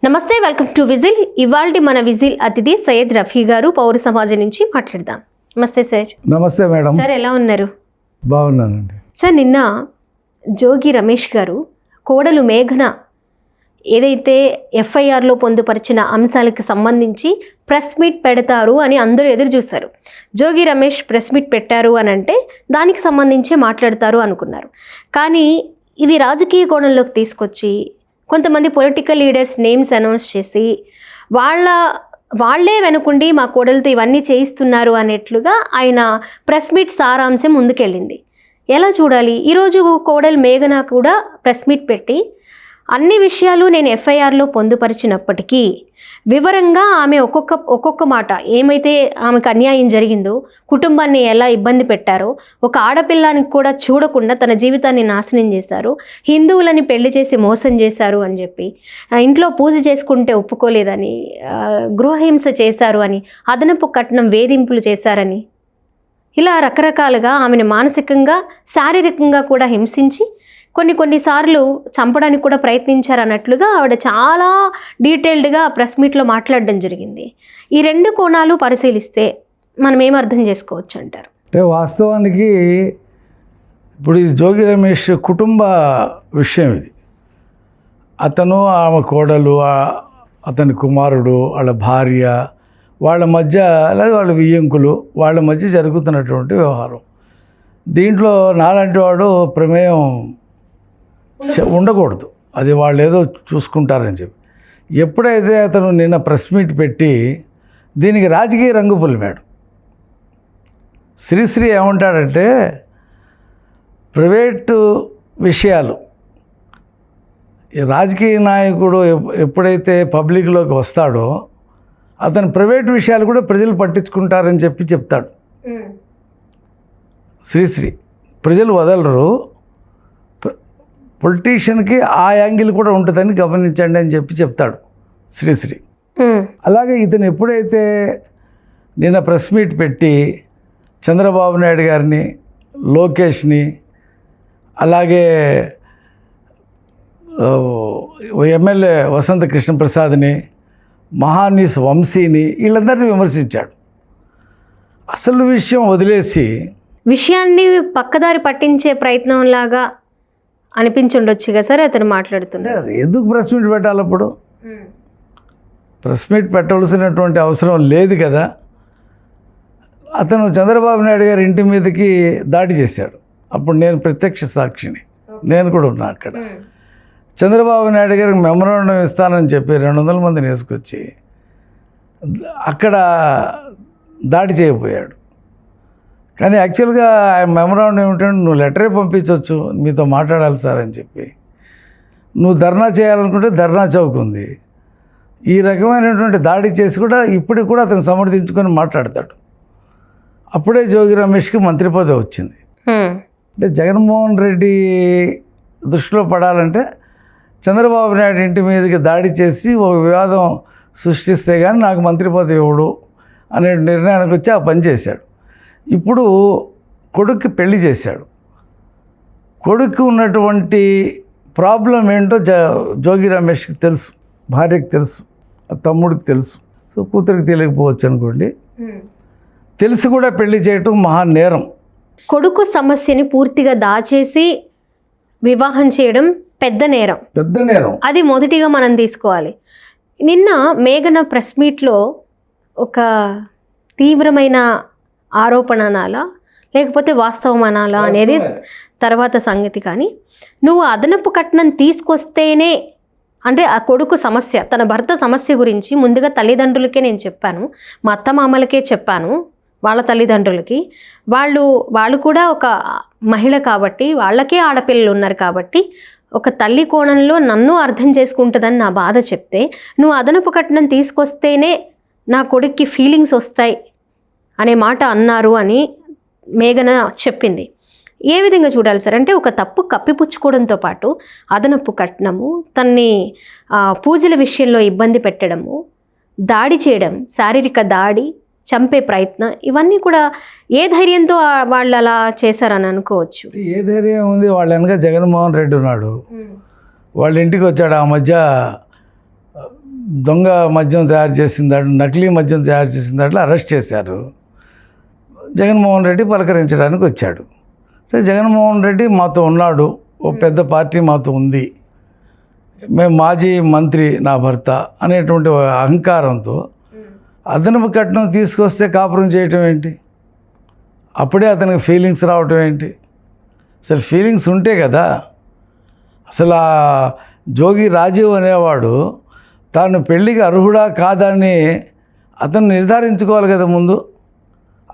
నమస్తే, welcome to whistle. ఇవాల్టి మన విజిల్ అతిథి సయ్యద్ రఫీ గారు, పౌర సమాజం నుంచి మాట్లాడదాం. నమస్తే సార్. నమస్తే మేడం. సార్ ఎలా ఉన్నారు? బాగున్నానండి. సార్, నిన్న జోగి రమేష్ గారు కోడలు మేఘన ఏదైతే ఎఫ్ఐఆర్లో పొందుపరిచిన అంశాలకు సంబంధించి ప్రెస్ మీట్ పెడతారు అని అందరూ ఎదురు చూస్తారు. జోగి రమేష్ ప్రెస్ మీట్ పెట్టారు అని అంటే దానికి సంబంధించే మాట్లాడతారు అనుకున్నారు. కానీ ఇది రాజకీయ కోణంలోకి తీసుకొచ్చి కొంతమంది పొలిటికల్ లీడర్స్ నేమ్స్ అనౌన్స్ చేసి వాళ్ళే వెనుకుండి మా కోడలతో ఇవన్నీ చేయిస్తున్నారు అనేట్లుగా ఆయన ప్రెస్ మీట్ సారాంశం ముందుకెళ్ళింది. ఎలా చూడాలి? ఈరోజు కోడలు మేఘన కూడా ప్రెస్ మీట్ పెట్టి అన్ని విషయాలు నేను ఎఫ్ఐఆర్లో పొందుపరిచినప్పటికీ వివరంగా ఆమె ఒక్కొక్క మాట, ఏమైతే ఆమెకు అన్యాయం జరిగిందో, కుటుంబాన్ని ఎలా ఇబ్బంది పెట్టారో, ఒక ఆడపిల్లానికి కూడా చూడకుండా తన జీవితాన్ని నాశనం చేశారు, హిందువులని పెళ్లి చేసి మోసం చేశారు అని చెప్పి, ఇంట్లో పూజ చేసుకుంటే ఒప్పుకోలేదని, గృహహింస చేశారు అని, అదనపు కట్నం వేధింపులు చేశారని, ఇలా రకరకాలుగా ఆమెను మానసికంగా శారీరకంగా కూడా హింసించి కొన్నిసార్లు చంపడానికి కూడా ప్రయత్నించారన్నట్లుగా ఆవిడ చాలా డీటెయిల్డ్గా ప్రెస్ మీట్లో మాట్లాడడం జరిగింది. ఈ రెండు కోణాలు పరిశీలిస్తే మనం ఏం అర్థం చేసుకోవచ్చు అంటారు? అంటే వాస్తవానికి ఇప్పుడు ఇది జోగి రమేష్ కుటుంబ విషయం. ఇది అతను, ఆమె కోడలు, అతని కుమారుడు, వాళ్ళ భార్య, వాళ్ళ మధ్య లేదా వాళ్ళ వియ్యంకులు, వాళ్ళ మధ్య జరుగుతున్నటువంటి వ్యవహారం. దీంట్లో నాలాంటి వాడు ప్రమేయం ఉండకూడదు. అది వాళ్ళు ఏదో చూసుకుంటారని చెప్పి ఎప్పుడైతే అతను నిన్న ప్రెస్ మీట్ పెట్టి దీనికి రాజకీయ రంగు పులిమాడు. శ్రీశ్రీ ఏమంటాడంటే, ప్రైవేటు విషయాలు ఈ రాజకీయ నాయకుడు ఎప్పుడైతే పబ్లిక్లోకి వస్తాడో అతని ప్రైవేట్ విషయాలు కూడా ప్రజలు పట్టించుకుంటారని చెప్తాడు శ్రీశ్రీ. ప్రజలు వదలరు, పొలిటీషియన్కి ఆ యాంగిల్ కూడా ఉంటుందని గమనించండి అని చెప్తాడు శ్రీశ్రీ. అలాగే ఇతను ఎప్పుడైతే నిన్న ప్రెస్ మీట్ పెట్టి చంద్రబాబు నాయుడు గారిని, లోకేష్ని, అలాగే ఎమ్మెల్యే వసంత కృష్ణప్రసాద్ని, మహానీస్ వంశీని, వీళ్ళందరినీ విమర్శించాడు. అసలు విషయం వదిలేసి విషయాన్ని పక్కదారి పట్టించే ప్రయత్నంలాగా అనిపించుండొచ్చు కదా సార్ అతను మాట్లాడుతున్నాడు. ఎందుకు ప్రెస్ మీట్ పెట్టాలి? అప్పుడు ప్రెస్ మీట్ పెట్టవలసినటువంటి అవసరం లేదు కదా. అతను చంద్రబాబు నాయుడు గారి ఇంటి మీదకి దాడి చేశాడు. అప్పుడు నేను ప్రత్యక్ష సాక్షిని, నేను కూడా ఉన్నా అక్కడ. చంద్రబాబు నాయుడు గారికి మెమరాండం ఇస్తానని చెప్పి 200 మందిని వేసుకొచ్చి అక్కడ దాడి చేయబోయాడు. కానీ యాక్చువల్గా ఆ మెమరాండం ఏమిటంటే, నువ్వు లెటరే పంపించవచ్చు, మీతో మాట్లాడాలి సార్ అని చెప్పి. నువ్వు ధర్నా చేయాలనుకుంటే ధర్నా చౌక్ ఉంది. ఈ రకమైనటువంటి దాడి చేసి కూడా ఇప్పటికి కూడా అతను సమర్థించుకొని మాట్లాడతాడు. అప్పుడే జోగి రమేష్కి మంత్రి పదవి వచ్చింది. అంటే జగన్మోహన్ రెడ్డి దృష్టిలో పడాలంటే చంద్రబాబు నాయుడు ఇంటి మీదకి దాడి చేసి ఒక వివాదం సృష్టిస్తే కానీ నాకు మంత్రి పదవి ఇవ్వడు అనే నిర్ణయానికి వచ్చి ఆ పని చేశాడు. ఇప్పుడు కొడుక్కి పెళ్లి చేశాడు. కొడుకు ఉన్నటువంటి ప్రాబ్లం ఏంటో జోగి రమేష్కి తెలుసు, భార్యకి తెలుసు, తమ్ముడికి తెలుసు. సో కూతురికి తెలియకపోవచ్చు అనుకోండి. తెలిసి కూడా పెళ్లి చేయటం మహా నేరం. కొడుకు సమస్యని పూర్తిగా దాచేసి వివాహం చేయడం పెద్ద నేరం. అది మొదటిగా మనం తీసుకోవాలి. నిన్న మేఘన ప్రెస్ మీట్లో ఒక తీవ్రమైన ఆరోపణ అనాలా లేకపోతే వాస్తవం అనాలా అనేది తర్వాత సంగతి. కానీ నువ్వు అదనపు కట్నం తీసుకొస్తేనే, అంటే ఆ కొడుకు సమస్య, తన భర్త సమస్య గురించి ముందుగా తల్లిదండ్రులకే నేను చెప్పాను, మా అత్తమామలకే చెప్పాను, వాళ్ళ తల్లిదండ్రులకి. వాళ్ళు కూడా ఒక మహిళ కాబట్టి, వాళ్ళకే ఆడపిల్లలు ఉన్నారు కాబట్టి ఒక తల్లి కోణంలో నన్ను అర్థం చేసుకుంటుందని నా బాధ చెప్తే, నువ్వు అదనపు కట్నం తీసుకొస్తేనే నా కొడుక్కి ఫీలింగ్స్ వస్తాయి అనే మాట అన్నారు అని మేఘన చెప్పింది. ఏ విధంగా చూడాలి సార్? అంటే ఒక తప్పు కప్పిపుచ్చుకోవడంతో పాటు అదనపు కట్నము, తన్ని పూజల విషయంలో ఇబ్బంది పెట్టడము, దాడి చేయడం, శారీరక దాడి, చంపే ప్రయత్నం, ఇవన్నీ కూడా ఏ ధైర్యంతో వాళ్ళు అలా చేశారని అనుకోవచ్చు? ఏ ధైర్యం ఉంది? వాళ్ళ వెనక జగన్మోహన్ రెడ్డి ఉన్నాడు. వాళ్ళ ఇంటికి వచ్చాడు. ఆ మధ్య దొంగ మద్యం తయారు చేసిన దాంట్లో, నకిలీ మద్యం తయారు చేసిన దాంట్లో అరెస్ట్ చేశారు. జగన్మోహన్ రెడ్డి పలకరించడానికి వచ్చాడు. అంటే జగన్మోహన్ రెడ్డి మాతో ఉన్నాడు, ఓ పెద్ద పార్టీ మాతో ఉంది, మేము మాజీ మంత్రి నా భర్త అనేటువంటి అహంకారంతో అదనపు కట్నం తీసుకొస్తే కాపురం చేయటం ఏంటి? అప్పుడే అతనికి ఫీలింగ్స్ రావటం ఏంటి? అసలు ఫీలింగ్స్ ఉంటే కదా. అసలు ఆ జోగి రాజీవ్ అనేవాడు తాను పెళ్ళికి అర్హుడా కాదని అతను నిర్ధారించుకోవాలి కదా ముందు.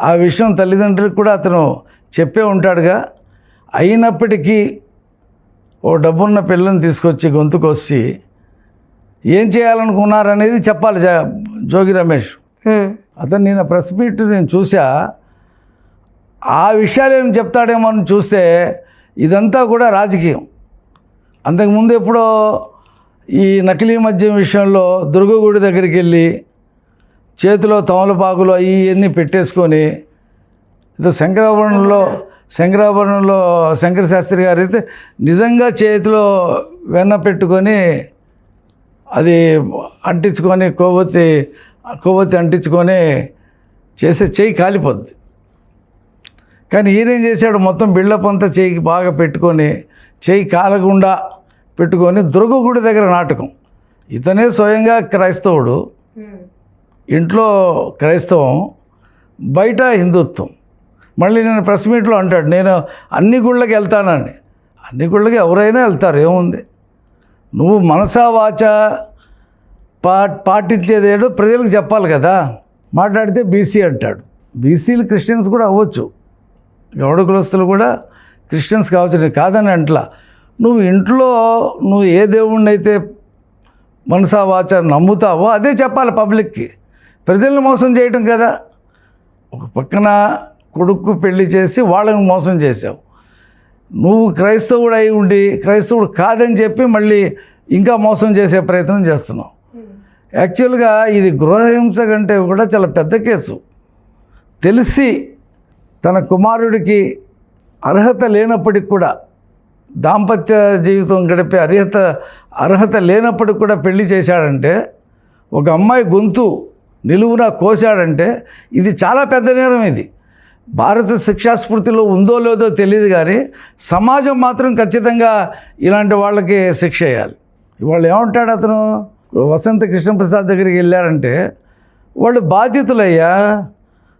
ఆ విషయం తల్లిదండ్రులకు కూడా అతను చెప్పే ఉంటాడుగా. అయినప్పటికీ ఓ డబ్బున్న పిల్లని తీసుకొచ్చి గొంతుకొచ్చి ఏం చేయాలనుకున్నారనేది చెప్పాలి జోగి రమేష్. అతను నిన్న ప్రెస్ మీట్ నేను చూసా. ఆ విషయాలు ఏమి చెప్తాడేమో అని చూస్తే ఇదంతా కూడా రాజకీయం. అంతకుముందు ఎప్పుడో ఈ నకిలీ మద్యం విషయంలో దుర్గగుడి దగ్గరికి వెళ్ళి చేతిలో తమలపాకులు అవన్నీ పెట్టేసుకొని, ఏదో శంకరాభరణంలో శంకర శాస్త్రి గారు అయితే నిజంగా చేతిలో వెన్న పెట్టుకొని అది అంటించుకొని కొవ్వొత్తి అంటించుకొని చేసే చెయ్యి కాలిపోద్ది. కానీ ఈయనేం చేశాడు, మొత్తం బిల్డప్ అంతా చెయ్యికి బాగా పెట్టుకొని చెయ్యి కాలకుండా పెట్టుకొని దుర్గగుడి దగ్గర నాటకం. ఇతనే స్వయంగా క్రైస్తవుడు, ఇంట్లో క్రైస్తవం, బయట హిందుత్వం. మళ్ళీ నేను ప్రెస్ మీట్లో అంటాడు నేను అన్ని గుళ్ళకి వెళ్తానని. అన్ని గుళ్ళకి ఎవరైనా వెళ్తారు, ఏముంది. నువ్వు మనసా వాచ పాటించేదేదో ప్రజలకు చెప్పాలి కదా. మాట్లాడితే బీసీ అంటాడు. బీసీలు క్రిస్టియన్స్ కూడా అవ్వచ్చు, గౌడ కులస్తులు కూడా క్రిస్టియన్స్ కావచ్చు, నేను కాదని అంట్లా. నువ్వు ఇంట్లో నువ్వు ఏ దేవుణ్ణి అయితే మనసా వాచ నమ్ముతావో అదే చెప్పాలి పబ్లిక్కి. ప్రజల్ని మోసం చేయటం కదా. ఒక పక్కన కొడుకు పెళ్లి చేసి వాళ్ళని మోసం చేసావు. నువ్వు క్రైస్తవుడు అయి ఉండి క్రైస్తవుడు కాదని చెప్పి మళ్ళీ ఇంకా మోసం చేసే ప్రయత్నం చేస్తున్నావు. యాక్చువల్గా ఇది గృహహింస కంటే కూడా చాలా పెద్ద కేసు. తెలిసి తన కుమారుడికి అర్హత లేనప్పటికి కూడా, దాంపత్య జీవితం గడిపే అర్హత లేనప్పటికి కూడా పెళ్లి చేశాడంటే, ఒక అమ్మాయి గొంతు నిలువున కోశాడంటే ఇది చాలా పెద్ద నేరం. ఇది భారత శిక్షాస్ఫూర్తిలో ఉందో లేదో తెలియదు, కానీ సమాజం మాత్రం ఖచ్చితంగా ఇలాంటి వాళ్ళకి శిక్ష వేయాలి. ఇవాళ ఏమంటాడు అతను, వసంత కృష్ణప్రసాద్ దగ్గరికి వెళ్ళారంటే వాళ్ళు బాధితులయ్యా,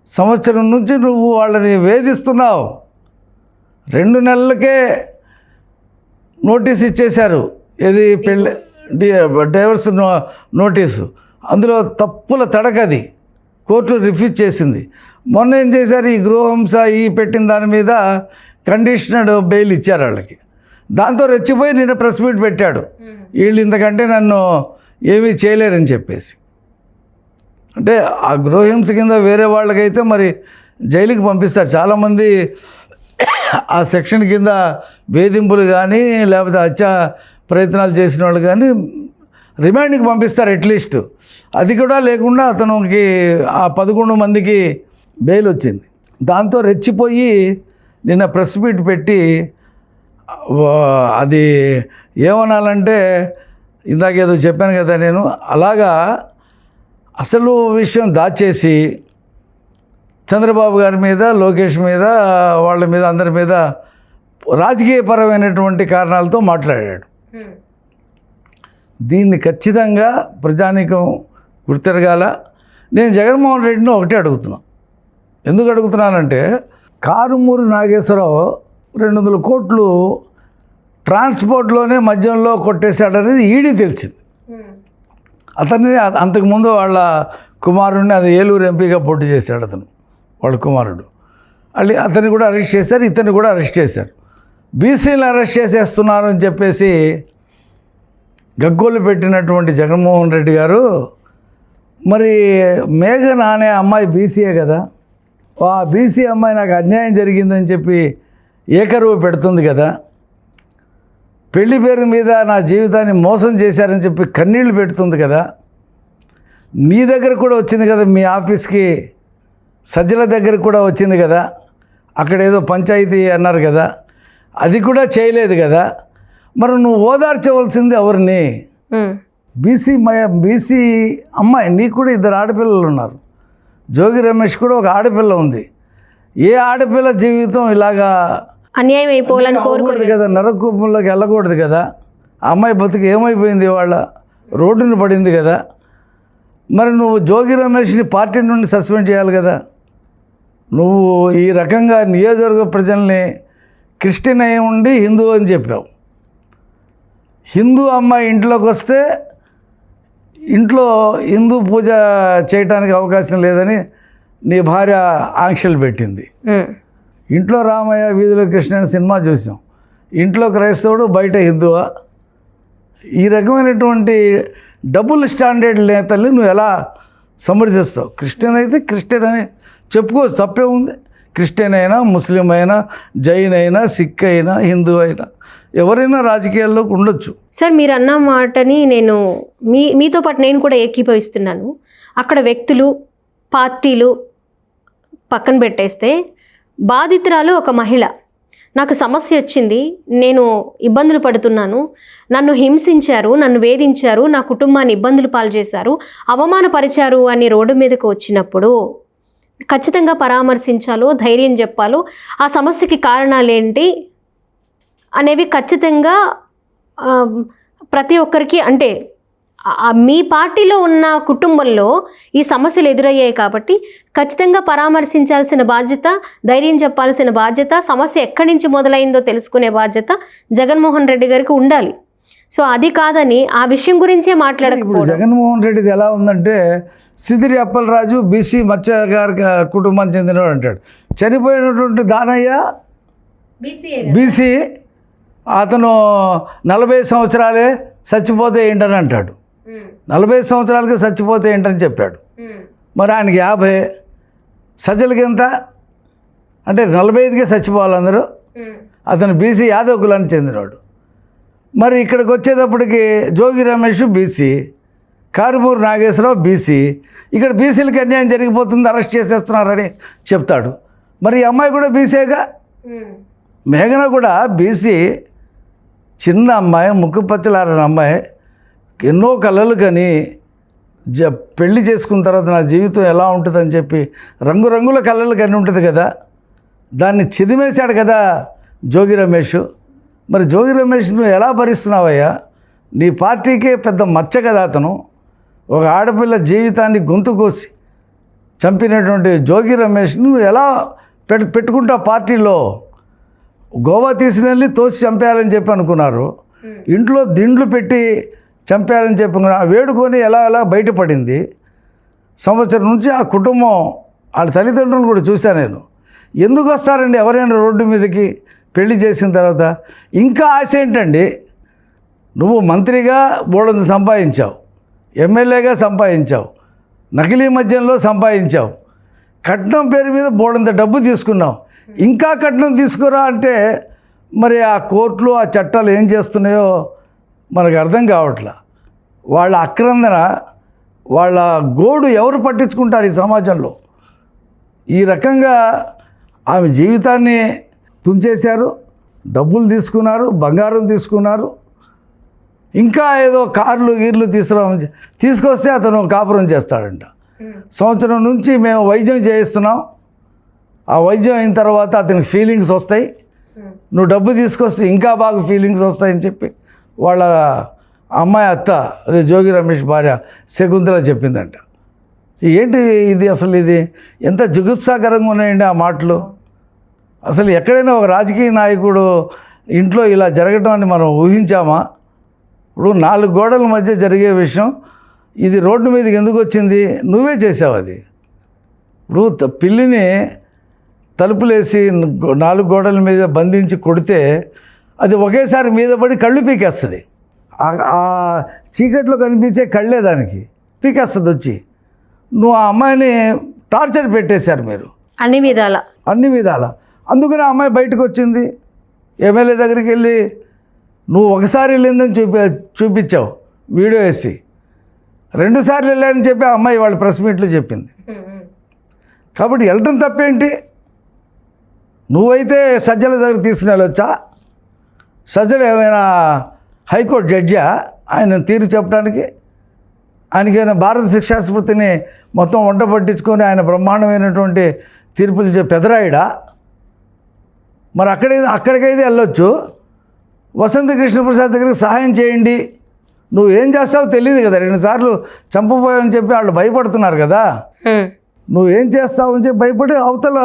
సంవత్సరం నుంచి నువ్వు వాళ్ళని వేధిస్తున్నావు. 2 నెలలకే నోటీస్ ఇచ్చేశారు, ఏది పెళ్ళి డైవర్స్ నోటీసు. అందులో తప్పుల తడకది కోర్టు రిఫ్యూజ్ చేసింది. మొన్న ఏం చేశారు, ఈ గృహహింస పెట్టిన దాని మీద కండిషనర్డ్ బెయిల్ ఇచ్చారు వాళ్ళకి. దాంతో రెచ్చిపోయి నిన్న ప్రెస్ మీట్ పెట్టాడు, వీళ్ళు ఇంతకంటే నన్ను ఏమీ చేయలేరని చెప్పేసి. అంటే ఆ గృహహింస కింద వేరే వాళ్ళకైతే మరి జైలుకి పంపిస్తారు. చాలామంది ఆ సెక్షన్ కింద వేధింపులు కానీ లేకపోతే హత్య ప్రయత్నాలు చేసిన వాళ్ళు కానీ రిమాండ్కి పంపిస్తారు అట్లీస్ట్. అది కూడా లేకుండా అతనికి ఆ 11 మందికి బెయిల్ వచ్చింది. దాంతో రెచ్చిపోయి నిన్న ప్రెస్ మీట్ పెట్టి అది ఏమనాలంటే ఇందాకేదో చెప్పాను కదా నేను, అలాగా అసలు విషయం దాచేసి చంద్రబాబు గారి మీద, లోకేష్ మీద, వాళ్ళ మీద, అందరి మీద రాజకీయపరమైనటువంటి కారణాలతో మాట్లాడాడు. దీన్ని ఖచ్చితంగా ప్రజానీకం గుర్తెరగాల. నేను జగన్మోహన్ రెడ్డిని ఒకటే అడుగుతున్నా. ఎందుకు అడుగుతున్నానంటే, కారుమూరి నాగేశ్వరరావు 200 కోట్లు ట్రాన్స్పోర్ట్లోనే మద్యంలో కొట్టేశాడనేది ఈడీ తెలిసింది. అతన్ని అంతకుముందు వాళ్ళ కుమారుడిని, అది ఏలూరు ఎంపీగా పోటీ చేశాడు అతను, వాళ్ళ కుమారుడు. అతన్ని కూడా అరెస్ట్ చేశారు, ఇతన్ని కూడా అరెస్ట్ చేశారు. బీసీలను అరెస్ట్ చేసేస్తున్నారు అని చెప్పేసి గగ్గోలు పెట్టినటువంటి జగన్మోహన్ రెడ్డి గారు, మరి మేఘన అనే అమ్మాయి బీసీయే కదా, ఆ బీసీ అమ్మాయి నాకు అన్యాయం జరిగిందని చెప్పి ఏకరువు పెడుతుంది కదా, పెళ్లి పేరు మీద నా జీవితాన్ని మోసం చేశారని చెప్పి కన్నీళ్లు పెడుతుంది కదా, నీ దగ్గర కూడా వచ్చింది కదా, మీ ఆఫీస్కి సజ్జల దగ్గర కూడా వచ్చింది కదా, అక్కడ ఏదో పంచాయతీ అన్నారు కదా, అది కూడా చేయలేదు కదా, మరి నువ్వు ఓదార్చవలసింది ఎవరిని? బీసీ అమ్మాయి, నీకు కూడా 2 ఆడపిల్లలు ఉన్నారు. జోగి రమేష్ కూడా ఒక ఆడపిల్ల ఉంది. ఏ ఆడపిల్ల జీవితం ఇలాగా అన్యాయం అయిపోవాలని కోరుకోరు కదా, నరకూపంలోకి వెళ్ళకూడదు కదా. ఆ అమ్మాయి బతుకు ఏమైపోయింది, వాళ్ళ రోడ్డుని పడింది కదా. మరి నువ్వు జోగి రమేష్ని పార్టీ నుండి సస్పెండ్ చేయాలి కదా. నువ్వు ఈ రకంగా నియోజకవర్గ ప్రజల్ని క్రిస్టియన్ అయి ఉండి హిందూ అని చెప్పావు. హిందూ అమ్మాయి ఇంట్లోకి వస్తే ఇంట్లో హిందూ పూజ చేయడానికి అవకాశం లేదని నీ భార్య ఆంక్షలు పెట్టింది. ఇంట్లో రామయ్య వీధిలో కృష్ణ అనే సినిమా చూసాం. ఇంట్లో క్రైస్తవుడు బయట హిందువా? ఈ రకమైనటువంటి డబుల్ స్టాండర్డ్ నేతల్ని నువ్వు ఎలా సమర్థిస్తావు? క్రిస్టియన్ అయితే క్రిస్టియన్ అని చెప్పుకోవచ్చు, తప్పే ఉంది. క్రిస్టియన్ అయినా, ముస్లిం అయినా, జైన్ అయినా, సిక్ అయినా, హిందూ అయినా, ఎవరైనా రాజకీయాల్లో ఉండొచ్చు. సార్, మీరు అన్న మాటని నేను మీతో పాటు నేను కూడా ఏకీభవిస్తున్నాను. అక్కడ వ్యక్తులు, పార్టీలు పక్కన పెట్టేస్తే బాధితురాలు ఒక మహిళ, నాకు సమస్య వచ్చింది, నేను ఇబ్బందులు పడుతున్నాను, నన్ను హింసించారు, నన్ను వేధించారు, నా కుటుంబాన్ని ఇబ్బందులు పాలు చేశారు, అవమానపరిచారు అని రోడ్డు మీదకు వచ్చినప్పుడు ఖచ్చితంగా పరామర్శించాలో, ధైర్యం చెప్పాలో, ఆ సమస్యకి కారణాలు ఏంటి అనేవి ఖచ్చితంగా ప్రతి ఒక్కరికి, అంటే మీ పార్టీలో ఉన్న కుటుంబంలో ఈ సమస్యలు ఎదురయ్యాయి కాబట్టి ఖచ్చితంగా పరామర్శించాల్సిన బాధ్యత, ధైర్యం చెప్పాల్సిన బాధ్యత, సమస్య ఎక్కడి నుంచి మొదలైందో తెలుసుకునే బాధ్యత జగన్మోహన్ రెడ్డి గారికి ఉండాలి. సో అది కాదని ఆ విషయం గురించే మాట్లాడకపోవడం. జగన్మోహన్ రెడ్డిది ఎలా ఉందంటే, సిదిరి అప్పలరాజు బీసీ మత్స్యగారి కుటుంబానికి చెందినవాడు అంటాడు. చనిపోయినటువంటి దానయ్య బీసీ, అతను 40 సంవత్సరాలే చచ్చిపోతే ఏంటని అంటాడు. 40 సంవత్సరాలకే చచ్చిపోతే ఏంటని చెప్పాడు. మరి ఆయనకి 50, సజ్జలకి ఎంత అంటే 45కే చచ్చిపోవాలి అందరూ. అతను బీసీ యాదవ్ కులానికి చెందినవాడు. మరి ఇక్కడికి వచ్చేటప్పటికి జోగి రమేష్ బీసీ, కారుమూరు నాగేశ్వరరావు బీసీ. ఇక్కడ బీసీలకి అన్యాయం జరిగిపోతుంది, అరెస్ట్ చేసేస్తున్నారని చెప్తాడు. మరి ఈ అమ్మాయి కూడా బీసీగా, మేఘన కూడా బీసీ, చిన్న అమ్మాయి, ముక్కుపచ్చలారని అమ్మాయి, ఎన్నో కలలు కానీ పెళ్లి చేసుకున్న తర్వాత నా జీవితం ఎలా ఉంటుందని చెప్పి రంగురంగుల కలలు కానీ ఉంటుంది కదా, దాన్ని చిదిమేశాడు కదా జోగి రమేష్. మరి జోగి రమేష్ నువ్వు ఎలా భరిస్తున్నావయ్యా? నీ పార్టీకే పెద్ద మచ్చ కదా అతను. ఒక ఆడపిల్ల జీవితాన్ని గొంతు కోసి చంపినటువంటి జోగి రమేష్ నువ్వు ఎలా పెట్టుకుంటావు పార్టీలో? గోవా తీసుకెళ్ళి తోసి చంపేయాలని చెప్పి అనుకున్నారు, ఇంట్లో దిండ్లు పెట్టి చంపేయాలని చెప్పి వేడుకొని ఎలా బయటపడింది. సంవత్సరం నుంచి ఆ కుటుంబం, వాళ్ళ తల్లిదండ్రులను కూడా చూశాను నేను. ఎందుకు వస్తారండి ఎవరైనా రోడ్డు మీదకి పెళ్లి చేసిన తర్వాత? ఇంకా ఆశ ఏంటండి? నువ్వు మంత్రిగా బోళంత సంపాదించావు, ఎమ్మెల్యేగా సంపాదించావు, నకిలీ మద్యంలో సంపాదించావు, కట్నం పేరు మీద బోళంత డబ్బు తీసుకున్నావు. ఇంకా కట్నం తీసుకురా అంటే మరి ఆ కోర్టులు, ఆ చట్టాలు ఏం చేస్తున్నాయో మనకు అర్థం కావట్లా. వాళ్ళ ఆక్రందన, వాళ్ళ గోడు ఎవరు పట్టించుకుంటారు ఈ సమాజంలో? ఈ రకంగా ఆమె జీవితాన్ని తుంచేశారు, డబ్బులు తీసుకున్నారు, బంగారం తీసుకున్నారు, ఇంకా ఏదో కార్లు గీర్లు తీసుకొస్తే అతను కాపురం చేస్తాడంట. సంవత్సరం నుంచి మేము వైద్యం చేయిస్తున్నాం, ఆ వైద్యం అయిన తర్వాత అతనికి ఫీలింగ్స్ వస్తాయి, నువ్వు డబ్బు తీసుకొస్తే ఇంకా బాగా ఫీలింగ్స్ వస్తాయని చెప్పి వాళ్ళ అమ్మాయి అత్త, అదే జోగి రమేష్ భార్య శకుంతల చెప్పిందంట. ఏంటి ఇది? అసలు ఇది ఎంత జుగుప్సాకరంగా ఉన్నాయండి ఆ మాటలు. అసలు ఎక్కడైనా ఒక రాజకీయ నాయకుడు ఇంట్లో ఇలా జరగటం అని మనం ఊహించామా? ఇప్పుడు 4 గోడల మధ్య జరిగే విషయం ఇది రోడ్డు మీదకి ఎందుకు వచ్చింది? నువ్వే చేసావు అది. ఇప్పుడు పిల్లిని తలుపులేసి 4 గోడల మీద బంధించి కొడితే అది ఒకేసారి మీద పడి కళ్ళు పీకేస్తుంది. ఆ చీకట్లో కనిపించే కళ్ళే దానికి పీకేస్తుంది వచ్చి. నువ్వు ఆ అమ్మాయిని టార్చర్ పెట్టేశారు మీరు అన్ని విధాల. అందుకని ఆ అమ్మాయి బయటకు వచ్చింది. ఎమ్మెల్యే దగ్గరికి వెళ్ళి నువ్వు ఒకసారి వెళ్ళిందని చూపించావు వీడియో వేసి, 2 సార్లు వెళ్ళానని చెప్పి ఆ అమ్మాయి వాళ్ళ ప్రెస్ మీట్లో చెప్పింది. కాబట్టి వెళ్ళటం తప్పేంటి? నువ్వైతే సజ్జల దగ్గర తీసుకుని వెళ్ళొచ్చా? సజ్జలు ఏమైనా హైకోర్టు జడ్జా ఆయన తీరు చెప్పడానికి? ఆయనకైనా భారత శిక్షాస్మృతిని మొత్తం వంట పట్టించుకొని ఆయన బ్రహ్మాండమైనటువంటి తీర్పులు పెదరాయుడా? మరి అక్కడికైతే వెళ్ళొచ్చు. వసంత కృష్ణప్రసాద్ దగ్గరికి సహాయం చేయండి, నువ్వు ఏం చేస్తావో తెలియదు కదా, 2 సార్లు చంపబోయావని చెప్పి వాళ్ళు భయపడుతున్నారు కదా, నువ్వు ఏం చేస్తావు అని చెప్పి భయపడి అవతల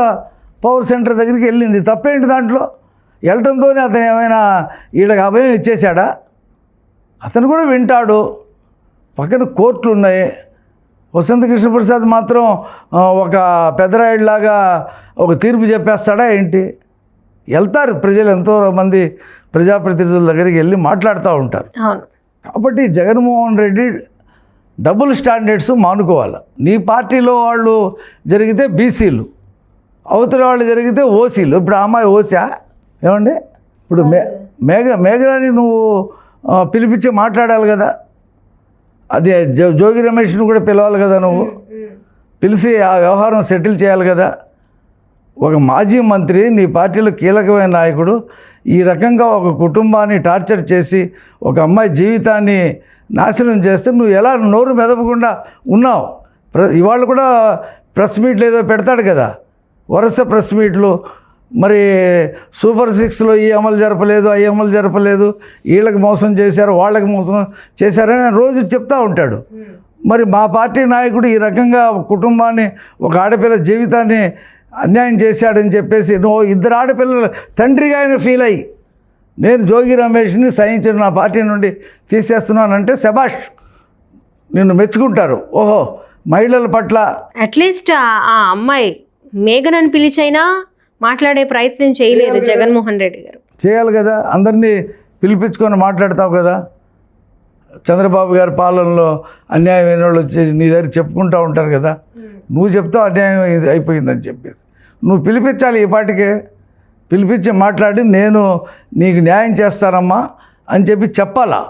పవర్ సెంటర్ దగ్గరికి వెళ్ళింది. తప్పేంటి దాంట్లో? వెళ్ళటంతోనే అతను ఏమైనా వీళ్ళకి అభయం ఇచ్చేశాడా? అతను కూడా వింటాడు. పక్కన కోర్టులు ఉన్నాయి. వసంత కృష్ణప్రసాద్ మాత్రం ఒక పెద్దరాయుడిలాగా ఒక తీర్పు చెప్పేస్తాడా ఏంటి? వెళ్తారు ప్రజలు, ఎంతోమంది ప్రజాప్రతినిధుల దగ్గరికి వెళ్ళి మాట్లాడుతూ ఉంటారు. కాబట్టి జగన్మోహన్ రెడ్డి డబుల్ స్టాండర్డ్స్ మానుకోవాలి. నీ పార్టీలో వాళ్ళు జరిగితే బీసీలు, అవతల వాళ్ళు జరిగితే ఓసీలు. ఇప్పుడు ఆ అమ్మాయి ఓసా? ఏమండి, ఇప్పుడు మేఘరాని నువ్వు పిలిపించి మాట్లాడాలి కదా, అది జోగి రమేష్ను కూడా పిలవాలి కదా, నువ్వు పిలిచి ఆ వ్యవహారం సెటిల్ చేయాలి కదా. ఒక మాజీ మంత్రి, నీ పార్టీలో కీలకమైన నాయకుడు ఈ రకంగా ఒక కుటుంబాన్ని టార్చర్ చేసి ఒక అమ్మాయి జీవితాన్ని నాశనం చేస్తే నువ్వు ఎలా నోరు మెదపకుండా ఉన్నావు? ఇవాళ కూడా ప్రెస్ మీట్లు ఏదో పెడతాడు కదా, వరుస ప్రెస్ మీట్లు. మరి సూపర్ 6లో ఈ అమలు జరపలేదు, ఈ అమలు జరపలేదు, వీళ్ళకి మోసం చేశారు, వాళ్ళకి మోసం చేశారని రోజు చెప్తూ ఉంటాడు. మరి మా పార్టీ నాయకుడు ఈ రకంగా కుటుంబాన్ని, ఒక ఆడపిల్ల జీవితాన్ని అన్యాయం చేశాడని చెప్పేసి నువ్వు 2 ఆడపిల్లల తండ్రిగా ఆయన ఫీల్ అయ్యి నేను జోగి రమేష్ని సహించిన నా పార్టీ నుండి తీసేస్తున్నానంటే శభాష్, నిన్ను మెచ్చుకుంటారు. ఓహో, మహిళల పట్ల అట్లీస్ట్ ఆ అమ్మాయి మేఘనని పిలిచైనా మాట్లాడే ప్రయత్నం చేయలేదు జగన్మోహన్ రెడ్డి గారు. చేయాలి కదా, అందరినీ పిలిపించుకొని మాట్లాడతావు కదా. చంద్రబాబు గారి పాలనలో అన్యాయమైన వాళ్ళు వచ్చి నీ దగ్గర చెప్పుకుంటూ ఉంటారు కదా, నువ్వు చెప్తావు అన్యాయం అయిపోయిందని చెప్పేసి. నువ్వు పిలిపించాలి, ఈ పాటికే పిలిపించి మాట్లాడి నేను నీకు న్యాయం చేస్తానమ్మా అని చెప్పి చెప్పాలా.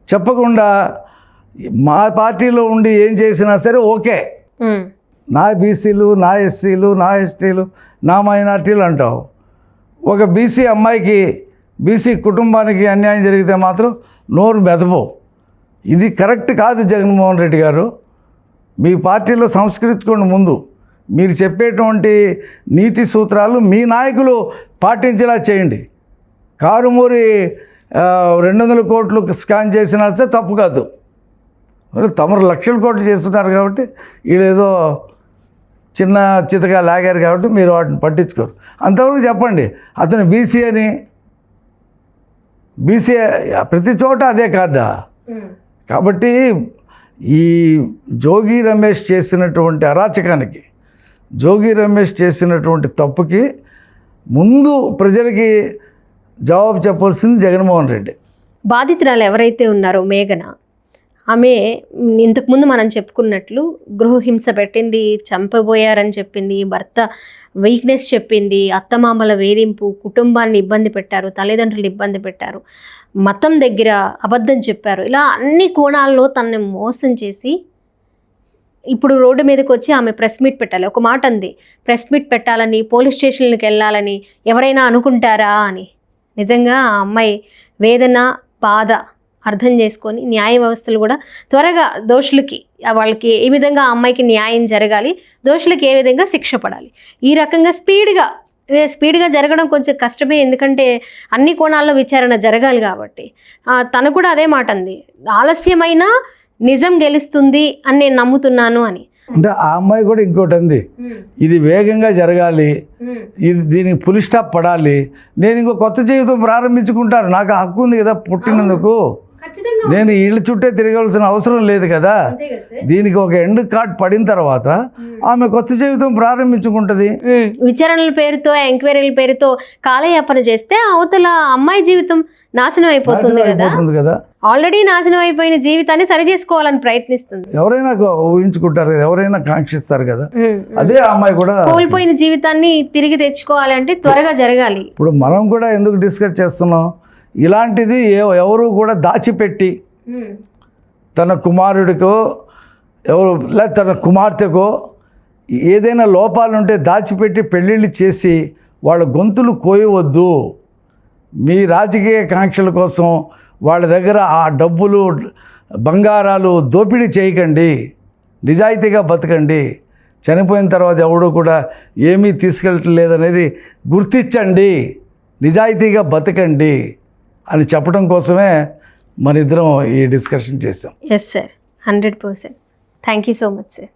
చెప్పకుండా మా పార్టీలో ఉండి ఏం చేసినా సరే ఓకే, నా బీసీలు, నా ఎస్సీలు, నా ఎస్టీలు, నా మైనార్టీలు అంటావు. ఒక బీసీ అమ్మాయికి, బీసీ కుటుంబానికి అన్యాయం జరిగితే మాత్రం నోరు మెదపవు. ఇది కరెక్ట్ కాదు జగన్మోహన్ రెడ్డి గారు. మీ పార్టీలో సంస్కరించుకోండి. ముందు మీరు చెప్పేటువంటి నీతి సూత్రాలు మీ నాయకులు పాటించేలా చేయండి. కారుమూరి 200 కోట్లు స్కాన్ చేసినా సరే తప్పు కాదు. తమరు లక్షల కోట్లు చేస్తున్నారు కాబట్టి వీళ్ళేదో చిన్న చితగా లాగారు కాబట్టి మీరు వాటిని పట్టించుకోరు. అంతవరకు చెప్పండి. అతను బీసీ అని, బీసీ ప్రతి చోట అదే కాదా? కాబట్టి ఈ జోగి రమేష్ చేసినటువంటి అరాచకానికి, జోగి రమేష్ చేసినటువంటి తప్పుకి ముందు ప్రజలకి జవాబు చెప్పాల్సింది జగన్మోహన్ రెడ్డి. బాధితురాలు ఎవరైతే ఉన్నారో మేఘన, ఆమె ఇంతకుముందు మనం చెప్పుకున్నట్లు గృహహింస పెట్టింది, చంపబోయారని చెప్పింది, భర్త వీక్నెస్ చెప్పింది, అత్తమామల వేధింపు, కుటుంబాన్ని ఇబ్బంది పెట్టారు, తల్లిదండ్రులు ఇబ్బంది పెట్టారు, మతం దగ్గర అబద్ధం చెప్పారు, ఇలా అన్ని కోణాల్లో తనని మోసం చేసి ఇప్పుడు రోడ్డు మీదకి వచ్చి ఆమె ప్రెస్ మీట్ పెట్టాలి. ఒక మాట అంది, ప్రెస్ మీట్ పెట్టాలని, పోలీస్ స్టేషన్లకు వెళ్ళాలని ఎవరైనా అనుకుంటారా అని. నిజంగా ఆ అమ్మాయి వేదన, బాధ అర్థం చేసుకొని న్యాయ వ్యవస్థలు కూడా త్వరగా దోషులకి, వాళ్ళకి ఏ విధంగా ఆ అమ్మాయికి న్యాయం జరగాలి, దోషులకి ఏ విధంగా శిక్ష పడాలి, ఈ రకంగా స్పీడ్గా జరగడం కొంచెం కష్టమే. ఎందుకంటే అన్ని కోణాల్లో విచారణ జరగాలి కాబట్టి. తను కూడా అదే మాట అంది, ఆలస్యమైనా నిజం గెలుస్తుంది అని నేను నమ్ముతున్నాను అని. అంటే ఆ అమ్మాయి కూడా ఇంకోటి అంది, ఇది వేగంగా జరగాలి, ఇది దీనికి ఫుల్ స్టాప్ పడాలి, నేను ఇంకో కొత్త జీవితం ప్రారంభించుకుంటాను, నాకు హక్కు ఉంది కదా పుట్టినందుకు, నేను వీళ్ళ చుట్టే తిరగాల్సిన అవసరం లేదు కదా, దీనికి ఒక ఎండ్ కార్డ్ పడిన తర్వాత ఆమె కొత్త జీవితం ప్రారంభించుకుంటుంది. విచారణల పేరుతో, ఎంక్వైరీల పేరుతో కాలయాపన చేస్తే అవతల అమ్మాయి జీవితం నాశనం అయిపోతుంది కదా. ఆల్రెడీ నాశనం అయిపోయిన జీవితాన్ని సరి చేసుకోవాలని ప్రయత్నిస్తుంది. ఎవరైనా ఊహించుకుంటారు కదా, ఎవరైనా కాంక్షిస్తారు కదా, అదే అమ్మాయి కూడా కోల్పోయిన జీవితాన్ని తిరిగి తెచ్చుకోవాలంటే త్వరగా జరగాలి. ఇప్పుడు మనం కూడా ఎందుకు డిస్కస్ చేస్తున్నాం, ఇలాంటిది ఎవరు కూడా దాచిపెట్టి తన కుమారుడికో లేదా తన కుమార్తెకో ఏదైనా లోపాలుంటే దాచిపెట్టి పెళ్ళిళ్ళు చేసి వాళ్ళ గొంతులు కోయవద్దు. మీ రాజకీయ కాంక్షల కోసం వాళ్ళ దగ్గర ఆ డబ్బులు బంగారాలు దోపిడీ చేయకండి, నిజాయితీగా బతకండి, చనిపోయిన తర్వాత ఎవడు కూడా ఏమీ తీసుకెళ్ళట్లేదనేది గుర్తించండి, నిజాయితీగా బతకండి అని చెప్పడం కోసమే మన ఇద్దరం ఈ డిస్కషన్ చేసాం. Yes sir, 100%. Thank you so much sir.